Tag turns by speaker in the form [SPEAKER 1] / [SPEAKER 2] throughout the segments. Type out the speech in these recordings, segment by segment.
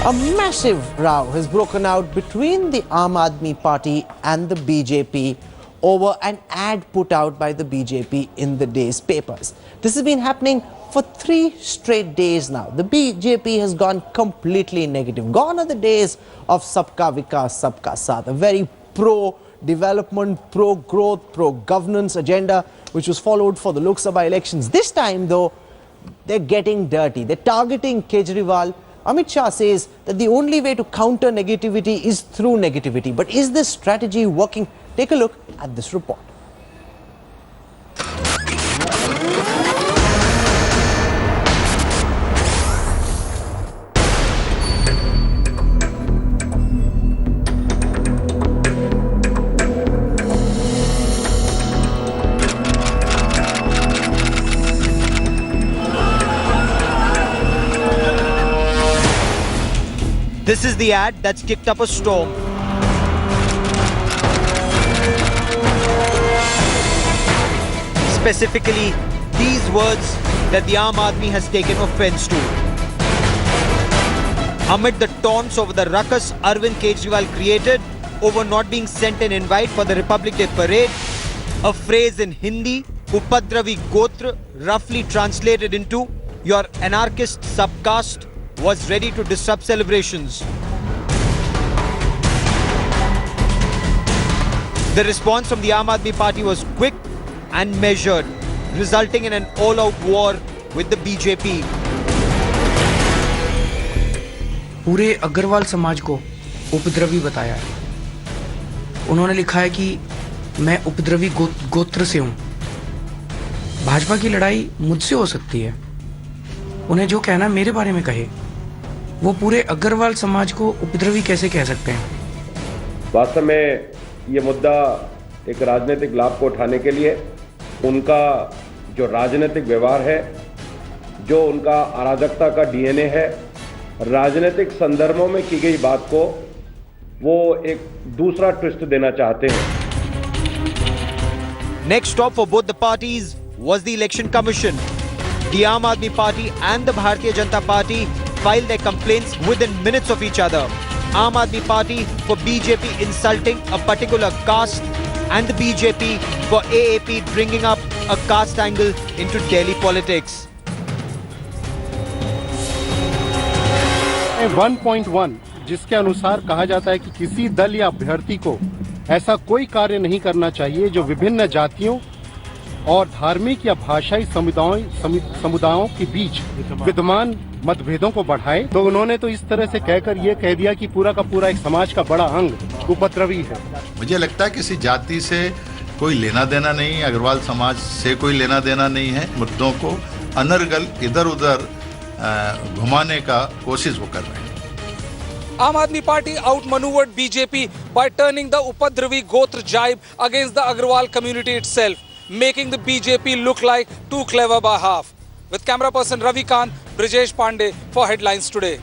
[SPEAKER 1] A massive row has broken out between the Aam Aadmi Party and the BJP over an ad put out by the BJP in the day's papers. This has been happening for 3 straight days now. The BJP has gone completely negative. Gone are the days of Sabka Vikas, Sabka Saath, a very pro-development, pro-growth, pro-governance agenda which was followed for the Lok Sabha elections. This time, though, they're getting dirty. They're targeting Kejriwal. Amit Shah says that the only way to counter negativity is through negativity. But is this strategy working? Take a look at this report.
[SPEAKER 2] This is the ad that's kicked up a storm. Specifically, these words that the Aam Aadmi has taken offense to. Amid the taunts over the ruckus Arvind Kejriwal created over not being sent an invite for the Republic Day parade, a phrase in Hindi, Upadravi Gotra, roughly translated into "your anarchist subcaste," was ready to disrupt celebrations. The response from the Aam Aadmi Party was quick and measured, resulting in an all-out war with the BJP.
[SPEAKER 3] पूरे अग्रवाल समाज को उपद्रवी बताया है। उन्होंने लिखा है कि मैं उपद्रवी गोत्र से हूं। भाजपा की लड़ाई मुझसे हो सकती है। उन्हें जो कहना मेरे बारे में कहे, वो पूरे अग्रवाल समाज को उपद्रवी कैसे कह सकते हैं?
[SPEAKER 4] वास्तव में ये मुद्दा एक राजनीतिक लाभ को उठाने के लिए उनका जो राजनीतिक व्यवहार है, जो उनका अराजकता का डीएनए है, राजनीतिक संदर्भों में की गई बात को वो एक दूसरा ट्विस्ट देना चाहते हैं।
[SPEAKER 2] Next stop for both the parties was the Election Commission. The Aam Aadmi Party and the Bharatiya Janata Party filed their complaints within minutes of each other. Aam Aadmi Party for BJP insulting a particular caste and the BJP for AAP bringing up a caste angle into Delhi politics.
[SPEAKER 5] 1.1 जिसके अनुसार कहा जाता है कि किसी दल या अभ्यर्थी को ऐसा कोई कार्य नहीं करना चाहिए जो विभिन्न जातियों और धार्मिक या भाषाई समुदायों के बीच विद्यमान मतभेदों को बढ़ाए। तो उन्होंने तो इस तरह से कहकर ये कह दिया कि पूरा का पूरा एक समाज का बड़ा अंग उपद्रवी है।
[SPEAKER 6] मुझे लगता है किसी जाति से कोई लेना देना नहीं, अग्रवाल समाज से कोई लेना देना नहीं है। मुद्दों को अनर्गल इधर उधर घुमाने का कोशिश वो कर रहे हैं।
[SPEAKER 7] Aam Aadmi Party outmaneuvered BJP by turning the Upadravi Gotra jibe against the Agrawal community itself, making the BJP look like too clever by half. With camera person Ravi Kant, Brijesh Pandey for Headlines Today.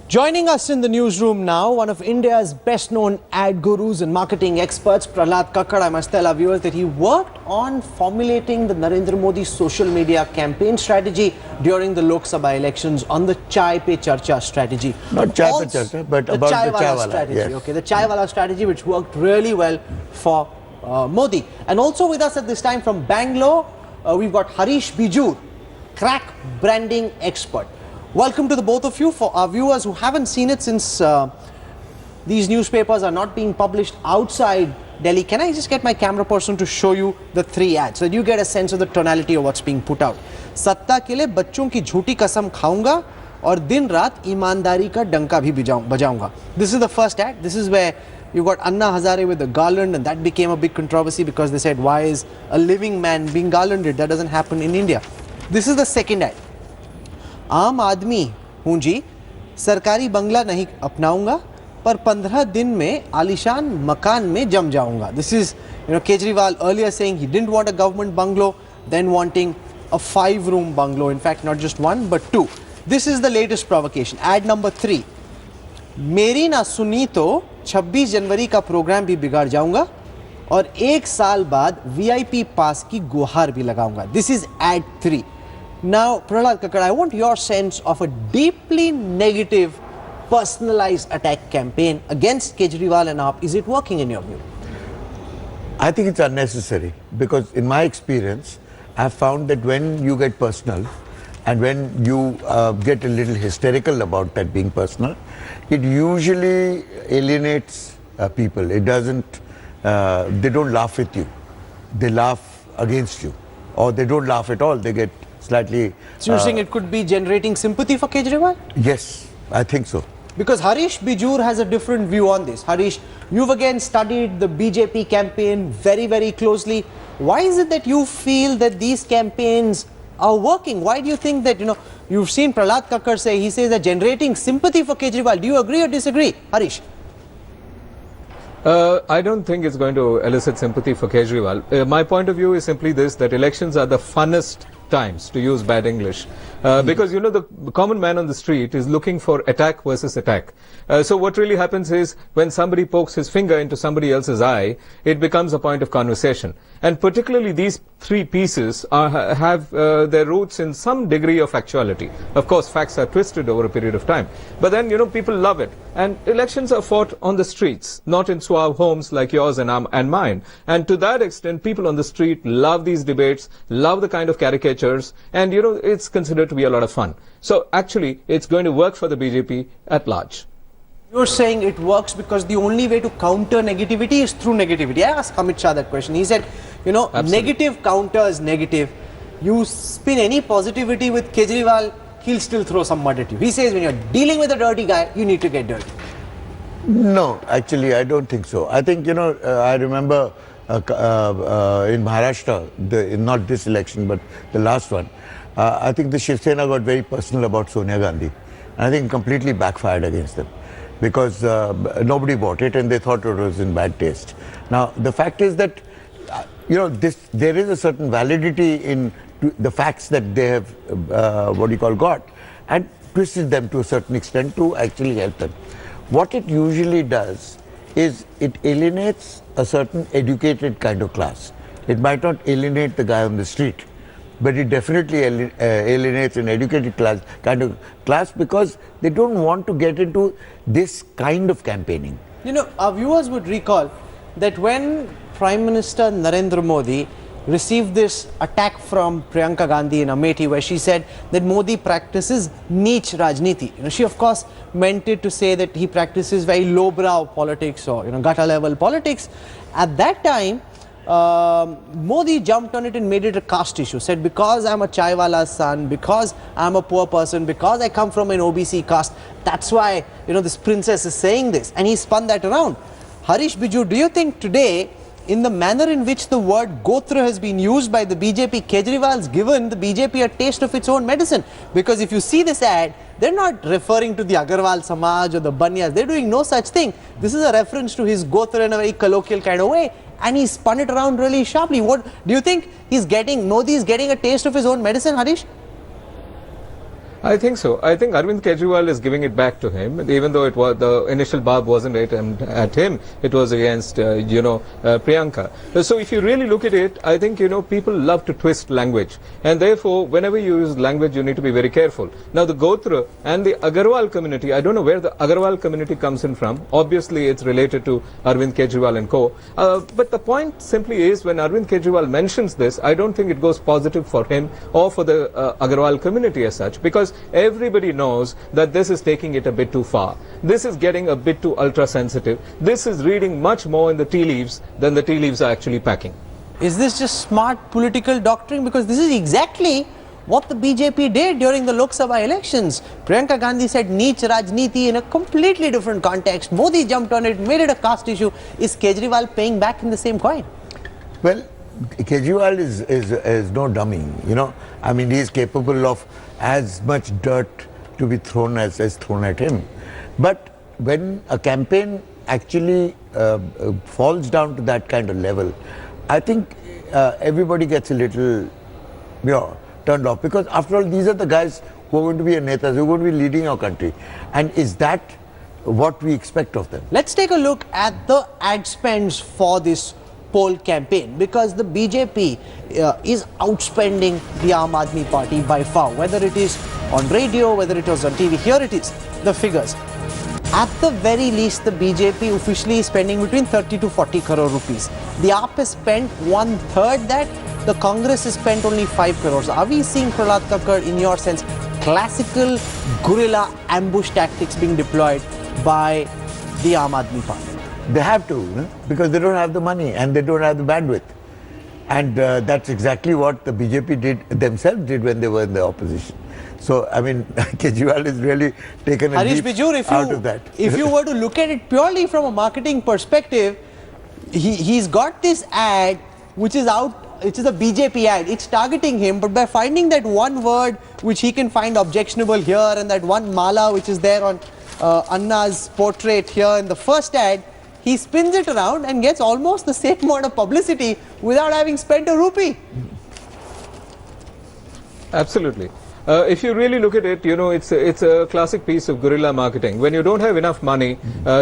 [SPEAKER 1] Joining us in the newsroom now, one of India's best-known ad gurus and marketing experts, Prahlad Kakkad. I must tell our viewers that he worked on formulating the Narendra Modi social media campaign strategy during the Lok Sabha elections on the Chai Pe Charcha strategy.
[SPEAKER 8] Not Chai Pe Charcha, but about the Chai Wala
[SPEAKER 1] strategy.
[SPEAKER 8] yes.
[SPEAKER 1] Okay, the Chai Wala strategy, which worked really well for Modi. And also with us at this time from Bangalore, we've got Harish Bijur, crack branding expert. Welcome to the both of you. For our viewers who haven't seen it, since these newspapers are not being published outside Delhi, can I just get my camera person to show you the 3 ads so that you get a sense of the tonality of what's being put out. सत्ता के लिए बच्चों की झूठी कसम खाऊंगा और दिन रात ईमानदारी का डंका भी बजाऊंगा. This is the first ad. This is where you got Anna Hazare with the garland, and that became a big controversy because they said, why is a living man being garlanded? That doesn't happen in India. This is the second ad. आम आदमी हूँ जी, सरकारी बंगला नहीं अपनाऊंगा, पर 15 दिन में आलीशान मकान में जम जाऊंगा. This is, Kejriwal earlier saying he didn't want a government bungalow, then wanting a 5-room bungalow. In fact, not just 1 but 2. This is the latest provocation. Ad number 3. मेरी ना सुनी तो 26 जनवरी का प्रोग्राम भी बिगाड़ जाऊंगा. और 1 साल बाद VIP पास की गुहार भी लगाऊंगा. This is ad 3. Now, Prahlad Kakkad, I want your sense of a deeply negative, personalized attack campaign against Kejriwal and AAP. Is it working in your view?
[SPEAKER 8] I think it's unnecessary because in my experience, I've found that when you get personal and when you get a little hysterical about that being personal, it usually alienates people. It doesn't, they don't laugh with you. They laugh against you. Or they don't laugh at all. They get slightly...
[SPEAKER 1] So you're saying it could be generating sympathy for Kejriwal?
[SPEAKER 8] Yes, I think so.
[SPEAKER 1] Because Harish Bijur has a different view on this. Harish, you've again studied the BJP campaign very, very closely. Why is it that you feel that these campaigns are working? Why do you think that, you've seen Prahlad Kakkad say, he says they're generating sympathy for Kejriwal. Do you agree or disagree? Harish?
[SPEAKER 9] I don't think it's going to elicit sympathy for Kejriwal. My point of view is simply this, that elections are the funnest times, to use bad English, because the common man on the street is looking for attack versus attack. So what really happens is when somebody pokes his finger into somebody else's eye, it becomes a point of conversation. And particularly these three pieces have their roots in some degree of actuality. Of course, facts are twisted over a period of time. But then, people love it. And elections are fought on the streets, not in suave homes like yours and mine. And to that extent, people on the street love these debates, love the kind of caricatures, and, it's considered to be a lot of fun. So actually, it's going to work for the BJP at large.
[SPEAKER 1] You're saying it works because the only way to counter negativity is through negativity. I asked Amit Shah that question. He said,
[SPEAKER 9] Absolutely.
[SPEAKER 1] Negative counters negative. You spin any positivity with Kejriwal, he'll still throw some mud at you. He says when you're dealing with a dirty guy, you need to get dirty.
[SPEAKER 8] No, actually, I don't think so. I think, I remember in Maharashtra, not this election, but the last one, I think the Shiv Sena got very personal about Sonia Gandhi. And I think it completely backfired against them because nobody bought it and they thought it was in bad taste. Now, the fact is that, there is a certain validity in the facts that they have, got, and twisted them to a certain extent to actually help them. What it usually does is it alienates a certain educated kind of class. It might not alienate the guy on the street, but it definitely alienates an educated kind of class because they don't want to get into this kind of campaigning.
[SPEAKER 1] Our viewers would recall that when Prime Minister Narendra Modi received this attack from Priyanka Gandhi in Amethi where she said that Modi practices neech rajniti. She of course meant it to say that he practices very lowbrow politics or gutter level politics. At that time, Modi jumped on it and made it a caste issue. Said because I'm a chaiwala's son, because I'm a poor person, because I come from an OBC caste, that's why this princess is saying this. And he spun that around. Harish Bijur, do you think today, in the manner in which the word Gotra has been used by the BJP, Kejriwal's given the BJP a taste of its own medicine? Because if you see this ad, they're not referring to the Agarwal Samaj or the Banyas. They're doing no such thing. This is a reference to his Gotra in a very colloquial kind of way. And he spun it around really sharply. What do you think Modi is getting a taste of his own medicine, Harish?
[SPEAKER 9] I think so. I think Arvind Kejriwal is giving it back to him, even though it was the initial barb wasn't aimed at him, it was against Priyanka. So if you really look at it, I think people love to twist language, and therefore whenever you use language, you need to be very careful. Now the Gotra and the Agarwal community, I don't know where the Agarwal community comes in from. Obviously, it's related to Arvind Kejriwal and co. But the point simply is, when Arvind Kejriwal mentions this, I don't think it goes positive for him or for the Agarwal community as such, because everybody knows that this is taking it a bit too far. This is getting a bit too ultra sensitive. This is reading much more in the tea leaves than the tea leaves are actually packing.
[SPEAKER 1] Is this just smart political doctrine? Because this is exactly what the BJP did during the Lok Sabha elections. Priyanka Gandhi said neech rajniti in a completely different context. Modi jumped on it, made it a caste issue. Is Kejriwal paying back in the same coin?
[SPEAKER 8] Well, Kejriwal is no dummy, I mean, he is capable of as much dirt to be thrown as thrown at him. But when a campaign actually falls down to that kind of level, I think everybody gets a little turned off, because after all, these are the guys who are going to be netas, who are going to be leading our country. And is that what we expect of them?
[SPEAKER 1] Let's take a look at the ad spends for this poll campaign, because the BJP is outspending the Aam Aadmi Party by far, whether it is on radio, whether it was on TV. Here it is, the figures. At the very least, the BJP officially is spending between 30 to 40 crore rupees. The AAP has spent 1/3 that. The Congress has spent only 5 crores. Are we seeing, Prahlad Kakkad, in your sense, classical guerrilla ambush tactics being deployed by the Aam Aadmi Party?
[SPEAKER 8] They have to, because they don't have the money and they don't have the bandwidth. And that's exactly what the BJP themselves did when they were in the opposition. So, I mean, Kejriwal has really taken a
[SPEAKER 1] Harish
[SPEAKER 8] leap
[SPEAKER 1] Bijur,
[SPEAKER 8] out of that.
[SPEAKER 1] If you were to look at it purely from a marketing perspective, he's got this ad which is out. It is a BJP ad. It's targeting him, but by finding that one word which he can find objectionable here and that one mala which is there on Anna's portrait here in the first ad, he spins it around and gets almost the same amount of publicity without having spent a rupee.
[SPEAKER 9] Absolutely. If you really look at it, you know, it's a classic piece of guerrilla marketing. When you don't have enough money,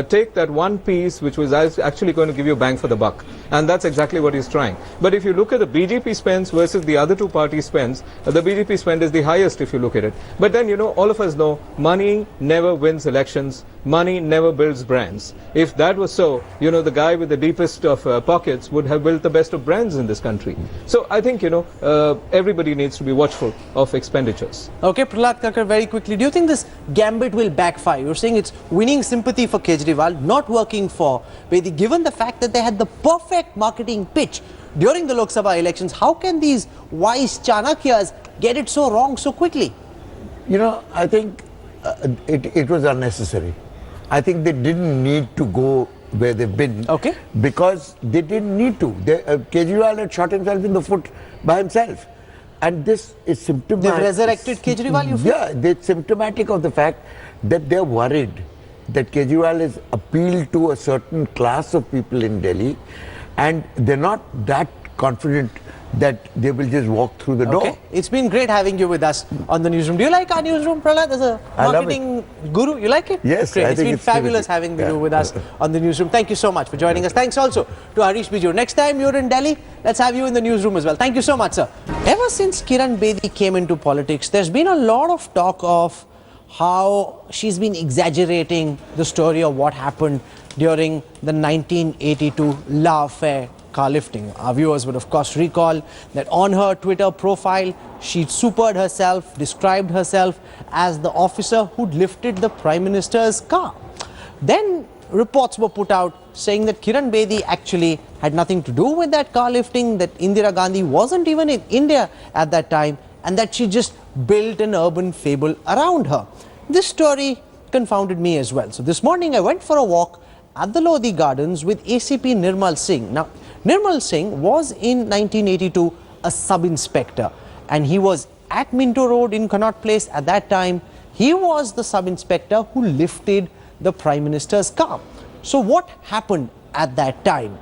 [SPEAKER 9] take that one piece which was actually going to give you bang for the buck. And that's exactly what he's trying. But if you look at the BJP spends versus the other two party spends, the BJP spend is the highest if you look at it. But then, you know, all of us know money never wins elections. Money never builds brands. If that was so, you know, the guy with the deepest of pockets would have built the best of brands in this country. So I think, you know, everybody needs to be watchful of expenditures.
[SPEAKER 1] Okay, Prahlad Kakkad, very quickly, do you think this gambit will backfire? You're saying it's winning sympathy for Kejriwal, not working for Bedi. Given the fact that they had the perfect marketing pitch during the Lok Sabha elections, how can these wise Chanakyas get it so wrong so quickly?
[SPEAKER 8] You know, I think it was unnecessary. I think they didn't need to go where they've been.
[SPEAKER 1] Okay.
[SPEAKER 8] Because they didn't need to. Kejriwal had shot himself in the foot by himself. And this is symptomatic.
[SPEAKER 1] They've resurrected Kejriwal, you feel?
[SPEAKER 8] Yeah, it's symptomatic of the fact that they're worried that Kejriwal has appealed to a certain class of people in Delhi, and they're not that confident that they will just walk through the door.
[SPEAKER 1] It's been great having you with us on the newsroom. Do you like our newsroom, Prahlad, as a marketing guru? You like it?
[SPEAKER 8] Yes,
[SPEAKER 1] great.
[SPEAKER 8] I think
[SPEAKER 1] It's been fabulous having you with us on the newsroom. Thank you so much for joining us. Thanks also to Harish Bijur. Next time you're in Delhi, let's have you in the newsroom as well. Thank you so much, sir. Ever since Kiran Bedi came into politics, there's been a lot of talk of how she's been exaggerating the story of what happened during the 1982 La Affair car lifting. Our viewers would of course recall that on her Twitter profile, she supered herself, described herself as the officer who'd lifted the Prime Minister's car. Then reports were put out saying that Kiran Bedi actually had nothing to do with that car lifting, that Indira Gandhi wasn't even in India at that time, and that she just built an urban fable around her. This story confounded me as well. So this morning I went for a walk at the Lodi Gardens with ACP Nirmal Singh. Now, Nirmal Singh was in 1982 a sub-inspector, and he was at Minto Road in Connaught Place at that time. He was the sub-inspector who lifted the Prime Minister's car. So what happened at that time?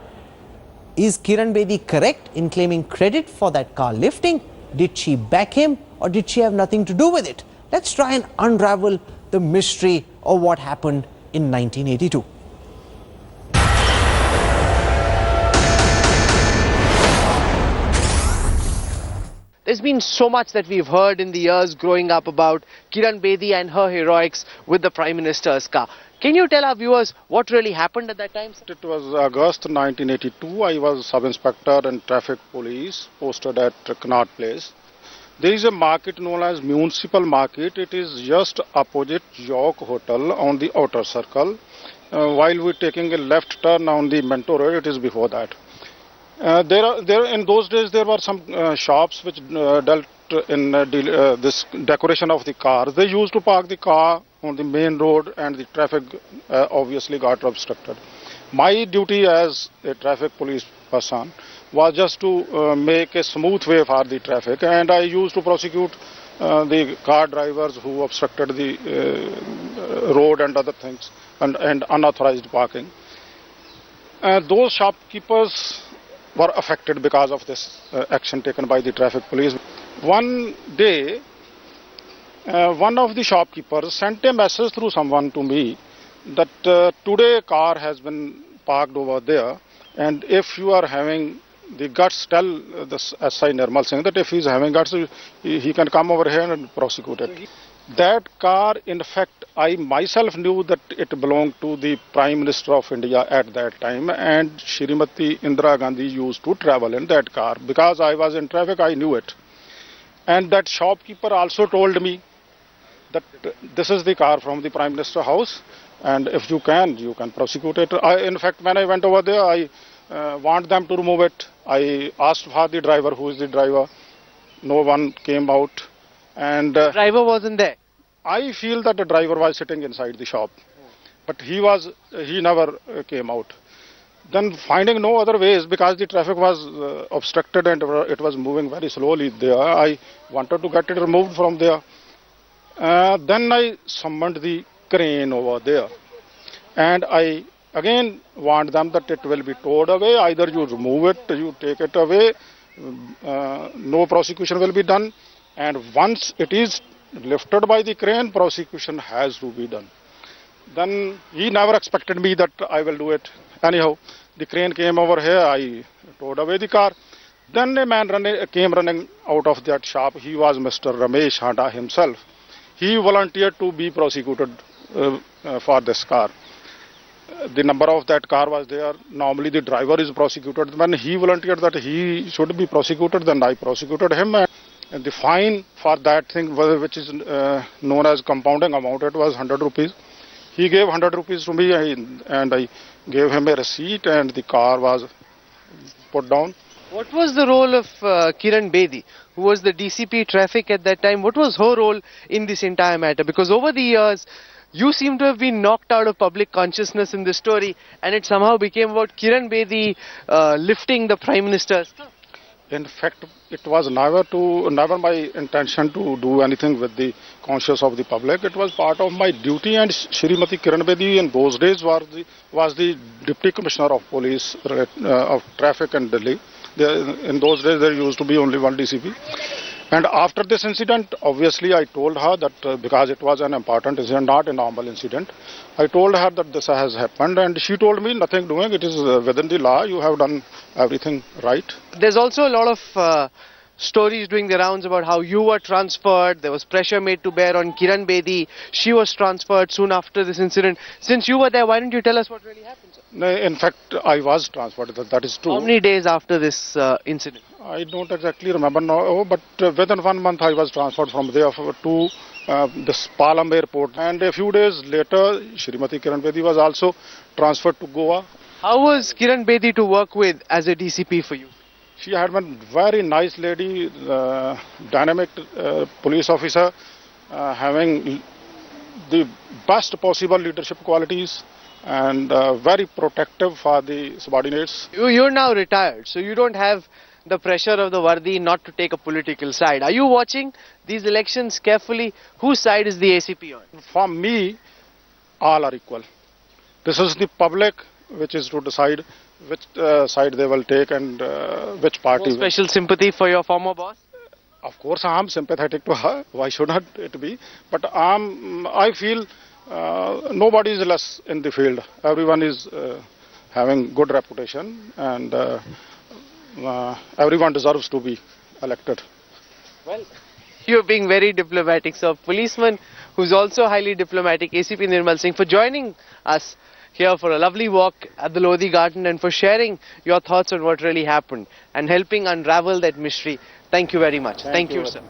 [SPEAKER 1] Is Kiran Bedi correct in claiming credit for that car lifting? Did she back him, or did she have nothing to do with it? Let's try and unravel the mystery of what happened in 1982. There's been so much that we've heard in the years growing up about Kiran Bedi and her heroics with the Prime Minister's car. Can you tell our viewers what really happened at that time?
[SPEAKER 10] It was August 1982. I was sub-inspector and traffic police posted at Connaught Place. There is a market known as Municipal Market. It is just opposite York Hotel on the outer circle. While we're taking a left turn on the Minto Road, it is before that. In those days there were some shops which dealt in this decoration of the cars. They used to park the car on the main road, and the traffic obviously got obstructed. My duty as a traffic police person was just to make a smooth way for the traffic, and I used to prosecute the car drivers who obstructed the road and other things, and unauthorized parking. Those shopkeepers were affected because of this action taken by the traffic police. One day, one of the shopkeepers sent a message through someone to me that today a car has been parked over there And if you are having the guts, tell the SI Nirmal Singh that if he is having guts, he can come over here and prosecute it. That car, in fact, I myself knew that it belonged to the Prime Minister of India at that time, and Shrimati Indira Gandhi used to travel in that car. Because I was in traffic, I knew it. And that shopkeeper also told me that this is the car from the Prime Minister house, and if you can prosecute it. In fact, when I went over there, I want them to remove it. I asked for the driver, who is the driver. No one came out. And
[SPEAKER 11] Driver wasn't there.
[SPEAKER 10] I feel that the driver was sitting inside the shop, but he never came out. Then finding no other ways, because the traffic was obstructed and it was moving very slowly there, I wanted to get it removed from there. Then I summoned the crane over there, and I again warned them that it will be towed away. Either you remove it, you take it away, no prosecution will be done. And once it is lifted by the crane, prosecution has to be done. Then he never expected me that I will do it. Anyhow, the crane came over here, I towed away the car. Then a man came running out of that shop. He was Mr. Ramesh Handa himself. He volunteered to be prosecuted for this car. The number of that car was there. Normally the driver is prosecuted. When he volunteered that he should be prosecuted, then I prosecuted him. And the fine for that thing, which is known as compounding amount, it was 100 rupees. He gave 100 rupees to me, and I gave him a receipt, and the car was put down.
[SPEAKER 11] What was the role of Kiran Bedi, who was the DCP traffic at that time? What was her role in this entire matter? Because over the years, you seem to have been knocked out of public consciousness in this story, and it somehow became about Kiran Bedi lifting the Prime Minister's stuff.
[SPEAKER 10] In fact, it was never my intention to do anything with the conscience of the public. It was part of my duty, and Shrimati Kiran Bedi in those days was the Deputy Commissioner of Police of Traffic in Delhi. In those days, there used to be only one DCP. And after this incident, obviously, I told her that because it was an important incident, not a normal incident, I told her that this has happened, and she told me nothing doing. It is within the law. You have done everything right.
[SPEAKER 11] There's also a lot of stories doing the rounds about how you were transferred. There was pressure made to bear on Kiran Bedi. She was transferred soon after this incident. Since you were there, why don't you tell us what really happened, sir?
[SPEAKER 10] In fact, I was transferred. That is true.
[SPEAKER 11] How many days after this incident?
[SPEAKER 10] I don't exactly remember now, but within 1 month I was transferred from there to this Palam airport. And a few days later, Shrimati Kiran Bedi was also transferred to Goa.
[SPEAKER 11] How was Kiran Bedi to work with as a DCP for you?
[SPEAKER 10] She had been very nice lady, dynamic police officer, having the best possible leadership qualities, and very protective for the subordinates.
[SPEAKER 11] You're now retired, so you don't have the pressure of the Vardi not to take a political side. Are you watching these elections carefully? Whose side is the ACP on?
[SPEAKER 10] For me, all are equal. This is the public which is to decide which side they will take and which party.
[SPEAKER 11] No special sympathy for your former boss?
[SPEAKER 10] Of course, I am sympathetic to her. Why should not it be? But I feel nobody is less in the field. Everyone is having good reputation, and everyone deserves to be elected.
[SPEAKER 11] Well, you're being very diplomatic, sir. Policeman who's also highly diplomatic, ACP Nirmal Singh, for joining us here for a lovely walk at the Lodi Garden and for sharing your thoughts on what really happened and helping unravel that mystery. Thank you very much. Thank you, sir.